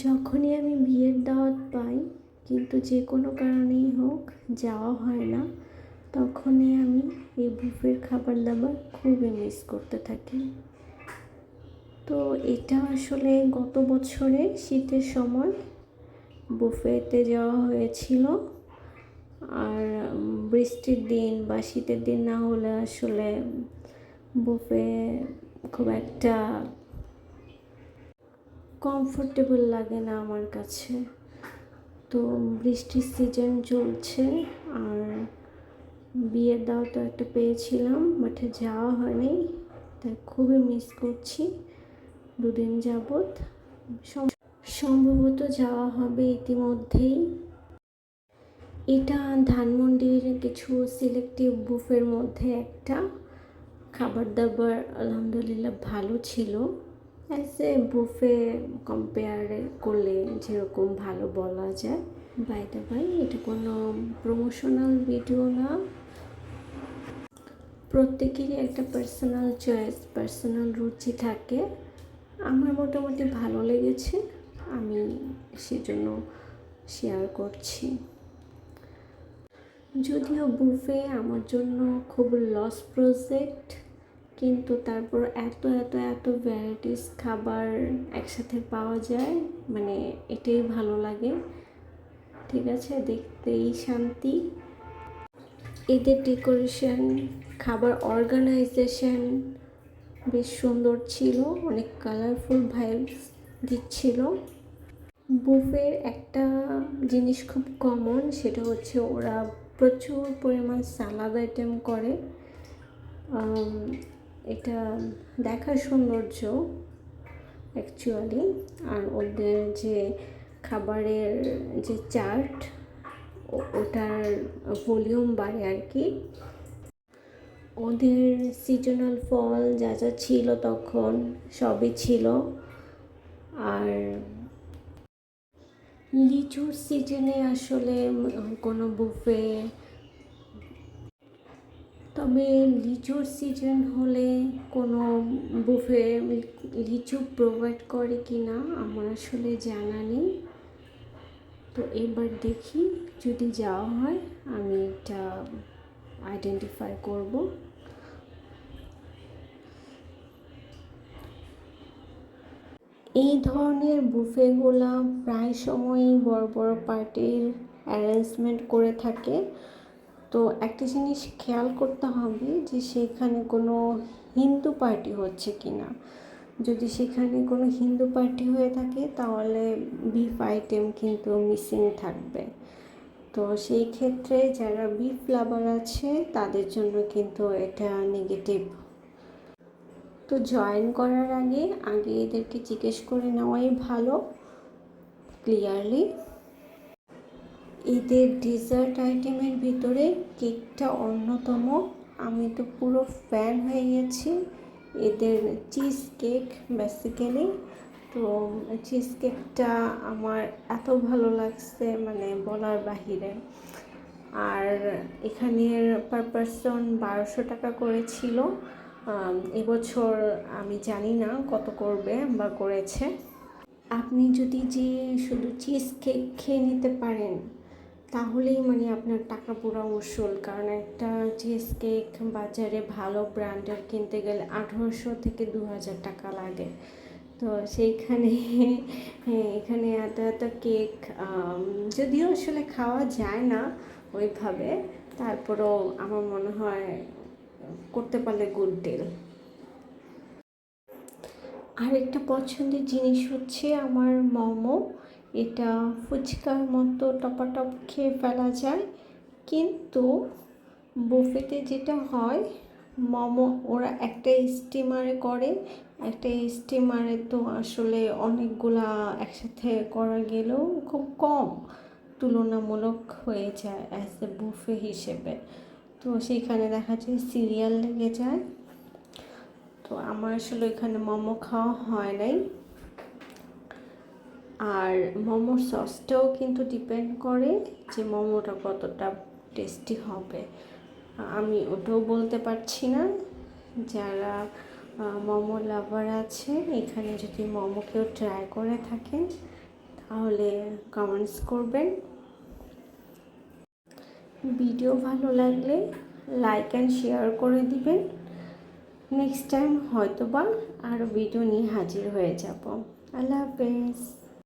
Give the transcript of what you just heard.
যখনই আমি বিয়ের দাওয়াত পাই, কিন্তু যে কোনো কারণেই হোক যাওয়া হয় না, তখনই আমি এই বুফের খাবার দাবার খুবই মিস করতে থাকি। তো এটা আসলে গত বছরে শীতের সময় বুফেতে যাওয়া হয়েছিল। আর বৃষ্টির দিন বা শীতের দিন না হলে আসলে বুফে খুব একটা কমফোর্টেবল লাগে না আমার কাছে। তো বৃষ্টির সিজন চলছে, আর বিয়ের দাওয়াতও একটা পেয়েছিলাম, বাট যাওয়া হয়নি, তাই খুবই মিস করছি। দুদিন যাবৎ সম্ভবত যাওয়া হবে ইতিমধ্যেই। এটা ধানমন্ডির কিছু সিলেক্টিভ বুফের মধ্যে একটা। খাবার দাবার আলহামদুলিল্লাহ ভালো ছিল, অ্যাজ এ বুফে কম্পেয়ার করলে যেরকম ভালো বলা যায়। বাই দ্য বাই, এটা কোনো প্রমোশনাল ভিডিও না। প্রত্যেকেরই একটা পার্সোনাল চয়েস, পার্সোনাল রুচি থাকে। আমার মোটামুটি ভালো লেগেছে, আমি সেজন্য শেয়ার করছি। যদিও বুফে আমার জন্য খুব লস প্রজেক্ট, কিন্তু তারপর এত এত এত ভ্যারাইটিস খাবার একসাথে পাওয়া যায়, মানে এটাই ভালো লাগে। ঠিক আছে, দেখতেই শান্তি। এদের ডেকোরেশন, খাবার অর্গানাইজেশন বেশ সুন্দর ছিল, অনেক কালারফুল ভাইবস দিচ্ছিল। বুফের একটা জিনিস খুব কমন, সেটা হচ্ছে ওরা প্রচুর পরিমাণ সালাদ আইটেম করে। এটা দেখার সৌন্দর্য অ্যাকচুয়ালি। আর ওদের যে খাবারের যে চার্ট, ওটার ভলিউম বাড়ে আর কি। ওদের সিজনাল ফল যা যা ছিল তখন সবই ছিল। আর লিচুর সিজনে আসলে কোনো বুফে, তবে লিচুর সিজন হলে কোনো বুফে লিচু প্রোভাইড করে কি না আমার আসলে জানা নেই। তো এবার দেখি, যদি যাওয়া হয় আমি এটা আইডেন্টিফাই করব। এই ধরনের বুফেগুলো প্রায় সময়ই বড় বড় পার্টির অ্যারেঞ্জমেন্ট করে থাকে। তো একটা জিনিস খেয়াল করতে হবে যে সেখানে কোনো হিন্দু পার্টি হচ্ছে কি না। যদি সেখানে কোনো হিন্দু পার্টি হয়ে থাকে তাহলে বিফ আইটেম কিন্তু মিসিং থাকবে। তো সেই ক্ষেত্রে যারা বিফ লাভার আছে তাদের জন্য কিন্তু এটা নেগেটিভ। তো জয়েন করার আগে এদেরকে জিজ্ঞেস করে নেওয়াই ভালো ক্লিয়ারলি। এদের ডেজার্ট আইটেমের ভিতরে কেকটা অন্যতম, আমি তো পুরো ফ্যান হয়ে গেছি এদের চিজ কেক বেসিক্যালি। তো চিজ কেকটা আমার এত ভালো লাগছে, মানে বলার বাহিরে। আর এখানের পার পারসন 1200 টাকা করেছিল। এবছর আমি জানি না কত করবে বা করেছে। আপনি যদি যে শুধু চিজ কেক খেয়ে নিতে পারেন তাহলেই মানে আপনার টাকা পুরো উসুল, কারণ একটা চিজ কেক বাজারে ভালো ব্র্যান্ডের কিনতে গেলে 1800 থেকে 2000 টাকা লাগে। তো সেইখানে এখানে এত এত কেক, যদিও আসলে খাওয়া যায় না ওইভাবে, তারপরেও আমার মনে হয় করতে পারলে গুড ডিল। আরেকটা পছন্দের জিনিস হচ্ছে আমার মোমো। এটা ফুচকার মতো টপাটপ খেয়ে ফেলা যায়, কিন্তু বুফেতে যেটা হয়, মোমো ওরা একটা স্টিমারে করে, একটা স্টিমারে তো আসলে অনেকগুলা একসাথে করা গেলেও খুব কম তুলনামূলক হয়ে যায় অ্যাজ এ বুফে হিসেবে। তো সেইখানে দেখা যায় সিরিয়াল লেগে যায়। তো আমার আসলে এখানে মোমো খাওয়া হয় নাই। আর মোমোর সসটাও কিন্তু ডিপেন্ড করে যে মোমোটা কতটা টেস্টি হবে, আমি ওটাও বলতে পারছি না। যারা মোমো লাভার আছে, এখানে যদি মোমো কেউ ট্রাই করে থাকেন তাহলে কমেন্টস করবেন। ভিডিও ভালো লাগলে লাইক অ্যান্ড শেয়ার করে দিবেন। নেক্সট টাইম হয়তোবা আরও ভিডিও নিয়ে হাজির হয়ে যাব। আল্লাহ হাফেজ।